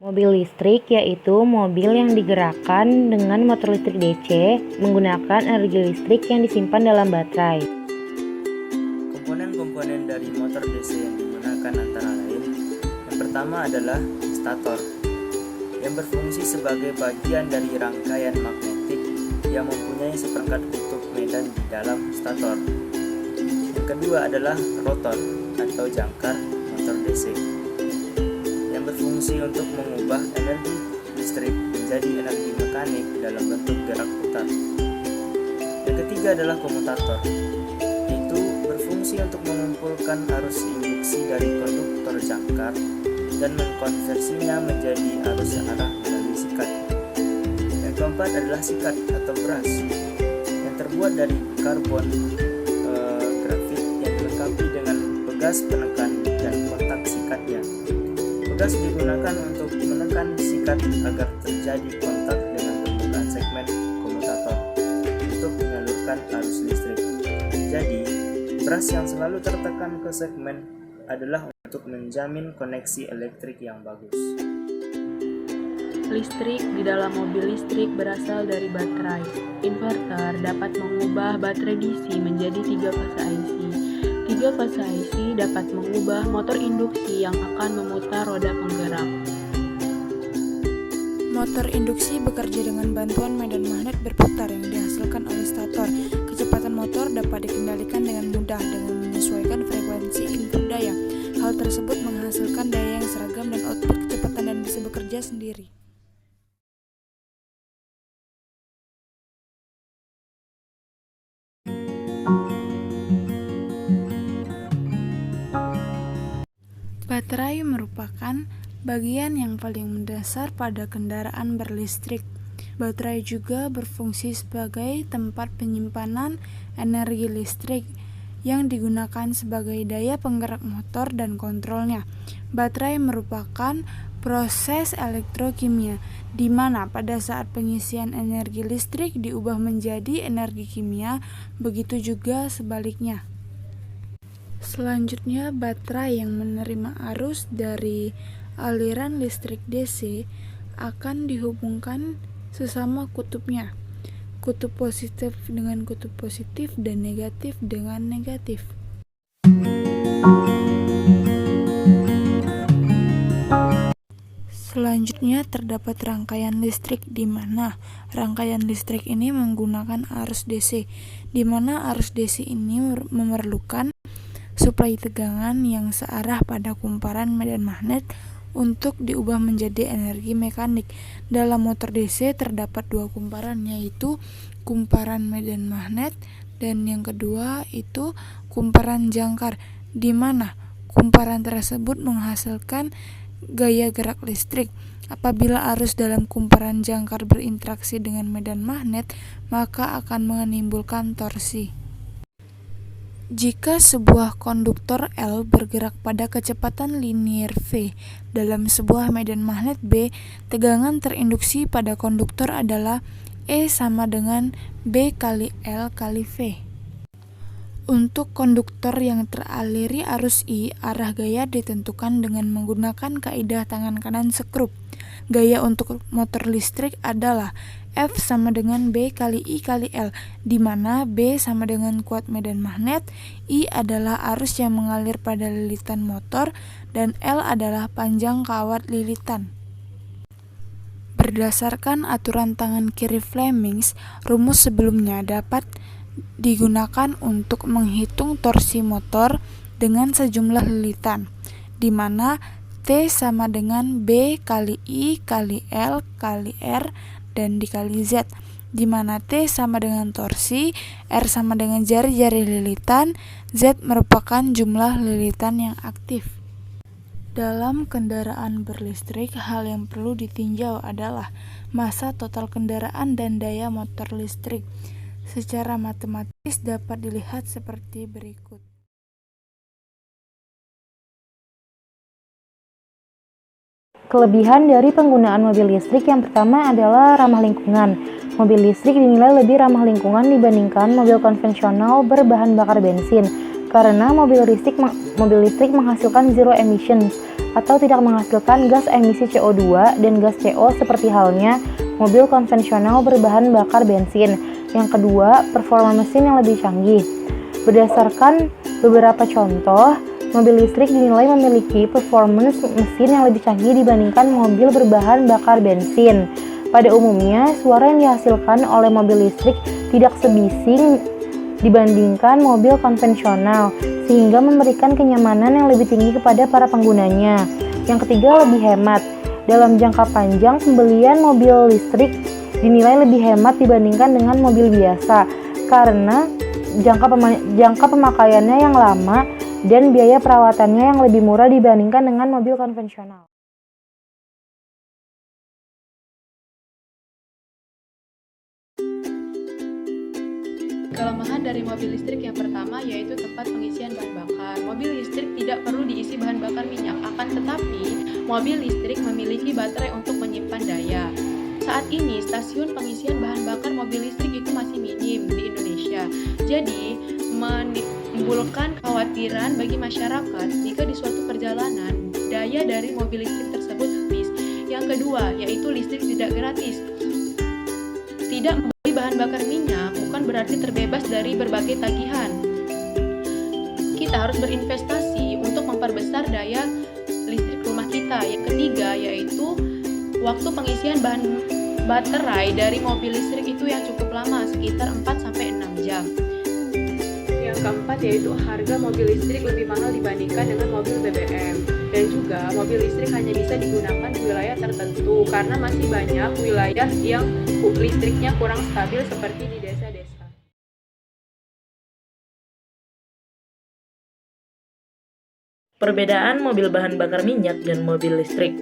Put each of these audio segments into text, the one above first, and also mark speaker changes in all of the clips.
Speaker 1: Mobil listrik yaitu mobil yang digerakkan dengan motor listrik DC menggunakan energi listrik yang disimpan dalam baterai.
Speaker 2: Komponen-komponen dari motor DC yang digunakan antara lain: yang pertama adalah stator, yang berfungsi sebagai bagian dari rangkaian magnetik yang mempunyai seperangkat kutub medan di dalam stator. Yang kedua adalah rotor atau jangkar motor DC, yang berfungsi untuk mengubah energi listrik menjadi energi mekanik dalam bentuk gerak putar. Yang ketiga adalah komutator, yaitu berfungsi untuk mengumpulkan arus induksi dari konduktor jangkar dan mengkonversinya menjadi arus searah melalui sikat. Yang keempat adalah sikat atau brass, yang terbuat dari karbon grafit yang dilengkapi dengan pegas penekan dan kontak sikatnya. Pegas digunakan untuk menekan sikat agar terjadi kontak dengan permukaan segmen komutator untuk menyalurkan arus listrik. Jadi, brass yang selalu tertekan ke segmen adalah untuk menjamin koneksi elektrik yang bagus.
Speaker 3: Listrik di dalam mobil listrik berasal dari baterai. Inverter dapat mengubah baterai DC menjadi 3 fase IC. 3 fase IC dapat mengubah motor induksi yang akan memutar roda penggerak.
Speaker 4: Motor induksi bekerja dengan bantuan medan magnet berputar yang dihasilkan oleh stator. Kecepatan motor dapat dikendalikan dengan mudah dengan menyesuaikan frekuensi input daya. Hal tersebut menghasilkan daya yang seragam dan output kecepatan dan bisa bekerja sendiri. Baterai merupakan bagian yang paling mendasar pada kendaraan berlistrik. Baterai juga berfungsi sebagai tempat penyimpanan energi listrik yang digunakan sebagai daya penggerak motor dan kontrolnya. Baterai merupakan proses elektrokimia, di mana pada saat pengisian energi listrik diubah menjadi energi kimia, begitu juga sebaliknya. Selanjutnya, baterai yang menerima arus dari aliran listrik DC akan dihubungkan sesama kutubnya, kutub positif dengan kutub positif dan negatif dengan negatif. Selanjutnya terdapat rangkaian listrik, di mana rangkaian listrik ini menggunakan arus DC, di mana arus DC ini memerlukan suplai tegangan yang searah pada kumparan medan magnet untuk diubah menjadi energi mekanik. Dalam motor DC terdapat 2 kumparan, yaitu kumparan medan magnet dan yang kedua itu kumparan jangkar, di mana kumparan tersebut menghasilkan gaya gerak listrik. Apabila arus dalam kumparan jangkar berinteraksi dengan medan magnet, maka akan menimbulkan torsi. Jika sebuah konduktor L bergerak pada kecepatan linier V dalam sebuah medan magnet B, tegangan terinduksi pada konduktor adalah E sama dengan B kali L kali V. Untuk konduktor yang teraliri arus I, arah gaya ditentukan dengan menggunakan kaidah tangan kanan sekrup. Gaya untuk motor listrik adalah F sama dengan B kali I kali L, di mana B sama dengan kuat medan magnet, I adalah arus yang mengalir pada lilitan motor, dan L adalah panjang kawat lilitan. Berdasarkan aturan tangan kiri Flemings, rumus sebelumnya dapat digunakan untuk menghitung torsi motor dengan sejumlah lilitan, di mana T sama dengan B kali I kali L kali R dan dikali Z, di mana T sama dengan torsi, R sama dengan jari-jari lilitan, Z merupakan jumlah lilitan yang aktif. Dalam kendaraan berlistrik, hal yang perlu ditinjau adalah massa total kendaraan dan daya motor listrik. Secara matematis dapat dilihat seperti berikut.
Speaker 1: Kelebihan dari penggunaan mobil listrik yang pertama adalah ramah lingkungan. Mobil listrik dinilai lebih ramah lingkungan dibandingkan mobil konvensional berbahan bakar bensin karena mobil listrik menghasilkan zero emissions atau tidak menghasilkan gas emisi CO2 dan gas CO seperti halnya mobil konvensional berbahan bakar bensin. Yang kedua, performa mesin yang lebih canggih. Berdasarkan beberapa contoh, mobil listrik dinilai memiliki performance mesin yang lebih canggih dibandingkan mobil berbahan bakar bensin. Pada umumnya, suara yang dihasilkan oleh mobil listrik tidak sebising dibandingkan mobil konvensional, sehingga memberikan kenyamanan yang lebih tinggi kepada para penggunanya. Yang ketiga, lebih hemat. Dalam jangka panjang, pembelian mobil listrik dinilai lebih hemat dibandingkan dengan mobil biasa, karena jangka pemakaiannya yang lama dan biaya perawatannya yang lebih murah dibandingkan dengan mobil konvensional.
Speaker 3: Kelemahan dari mobil listrik yang pertama yaitu tempat pengisian bahan bakar. Mobil listrik tidak perlu diisi bahan bakar minyak, akan tetapi mobil listrik memiliki baterai untuk menyimpan daya. Saat ini stasiun pengisian bahan bakar mobil listrik itu masih minim di Indonesia. Jadi menimbulkan kekhawatiran bagi masyarakat jika di suatu perjalanan daya dari mobil listrik tersebut habis. Yang kedua yaitu listrik tidak gratis. Tidak membeli bahan bakar minyak bukan berarti terbebas dari berbagai tagihan. Kita harus berinvestasi untuk memperbesar daya listrik rumah kita. Yang ketiga yaitu waktu pengisian bahan baterai dari mobil listrik itu yang cukup lama, sekitar 4-6 jam. Yang keempat yaitu harga mobil listrik lebih mahal dibandingkan dengan mobil BBM. Dan juga mobil listrik hanya bisa digunakan di wilayah tertentu karena masih banyak wilayah yang listriknya kurang stabil seperti di desa-desa.
Speaker 5: Perbedaan mobil bahan bakar minyak dan mobil listrik.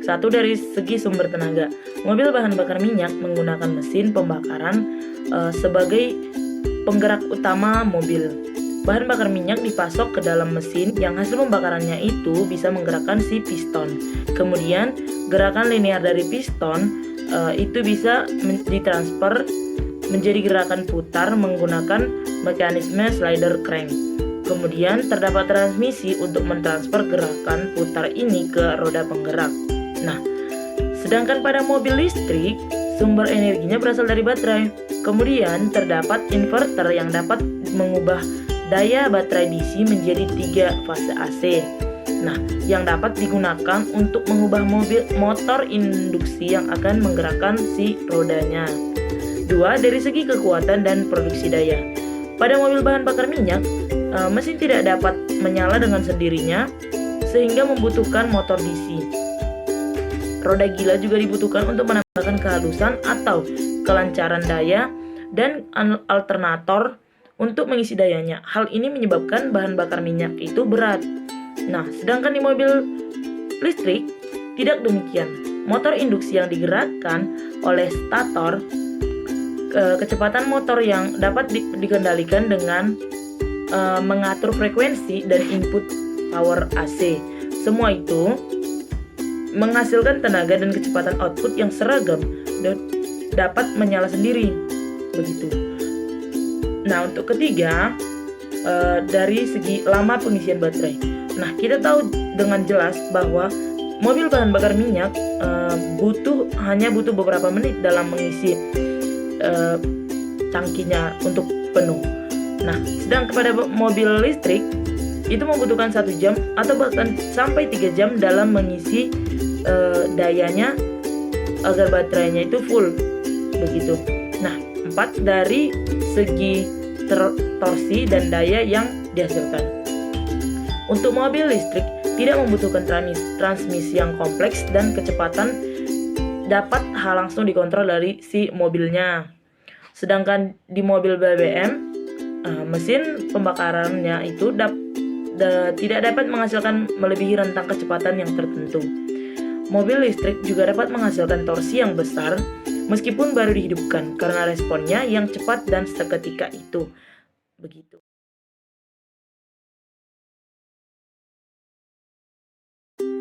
Speaker 5: Satu, dari segi sumber tenaga. Mobil bahan bakar minyak menggunakan mesin pembakaran sebagai penggerak utama mobil. Bahan bakar minyak dipasok ke dalam mesin yang hasil pembakarannya itu bisa menggerakkan si piston. Kemudian gerakan linear dari piston itu bisa ditransfer menjadi gerakan putar menggunakan mekanisme slider crank. Kemudian terdapat transmisi untuk mentransfer gerakan putar ini ke roda penggerak. Nah, sedangkan pada mobil listrik, sumber energinya berasal dari baterai. Kemudian terdapat inverter yang dapat mengubah daya baterai DC menjadi 3 fase AC. Nah, yang dapat digunakan untuk mengubah motor induksi yang akan menggerakkan si rodanya. 2, dari segi kekuatan dan produksi daya. Pada mobil bahan bakar minyak, mesin tidak dapat menyala dengan sendirinya sehingga membutuhkan motor DC. Roda gila juga dibutuhkan untuk menambahkan kehalusan atau kelancaran daya dan alternator untuk mengisi dayanya. Hal ini menyebabkan bahan bakar minyak itu berat. Nah, sedangkan di mobil listrik tidak demikian. Motor induksi yang digerakkan oleh stator, kecepatan motor yang dapat dikendalikan dengan mengatur frekuensi dan input power AC. Semua itu menghasilkan tenaga dan kecepatan output yang seragam dan dapat menyala sendiri. Begitu. Nah, untuk ketiga, dari segi lama pengisian baterai. Nah, kita tahu dengan jelas bahwa mobil bahan bakar minyak hanya butuh beberapa menit dalam mengisi tangkinya untuk penuh. Nah, sedang kepada mobil listrik itu membutuhkan 1 jam atau bahkan sampai 3 jam dalam mengisi dayanya agar baterainya itu full. Begitu. Nah, 4, dari segi torsi dan daya yang dihasilkan. Untuk mobil listrik tidak membutuhkan transmisi yang kompleks dan kecepatan dapat langsung dikontrol dari si mobilnya. Sedangkan di mobil BBM, mesin pembakarannya itu tidak dapat menghasilkan melebihi rentang kecepatan yang tertentu. Mobil listrik juga dapat menghasilkan torsi yang besar meskipun baru dihidupkan karena responnya yang cepat dan seketika itu. Begitu.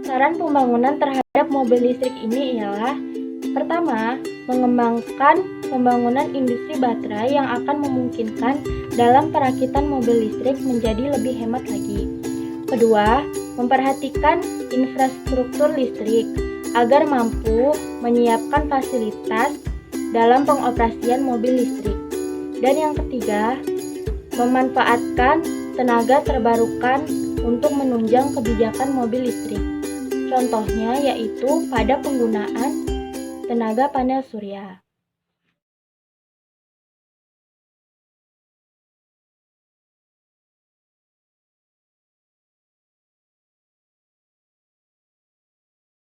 Speaker 6: Saran pembangunan terhadap mobil listrik ini ialah: pertama, mengembangkan pembangunan industri baterai yang akan memungkinkan dalam perakitan mobil listrik menjadi lebih hemat lagi. Kedua, memperhatikan infrastruktur listrik agar mampu menyiapkan fasilitas dalam pengoperasian mobil listrik. Dan yang ketiga, memanfaatkan tenaga terbarukan untuk menunjang kebijakan mobil listrik. Contohnya yaitu pada penggunaan tenaga panel surya.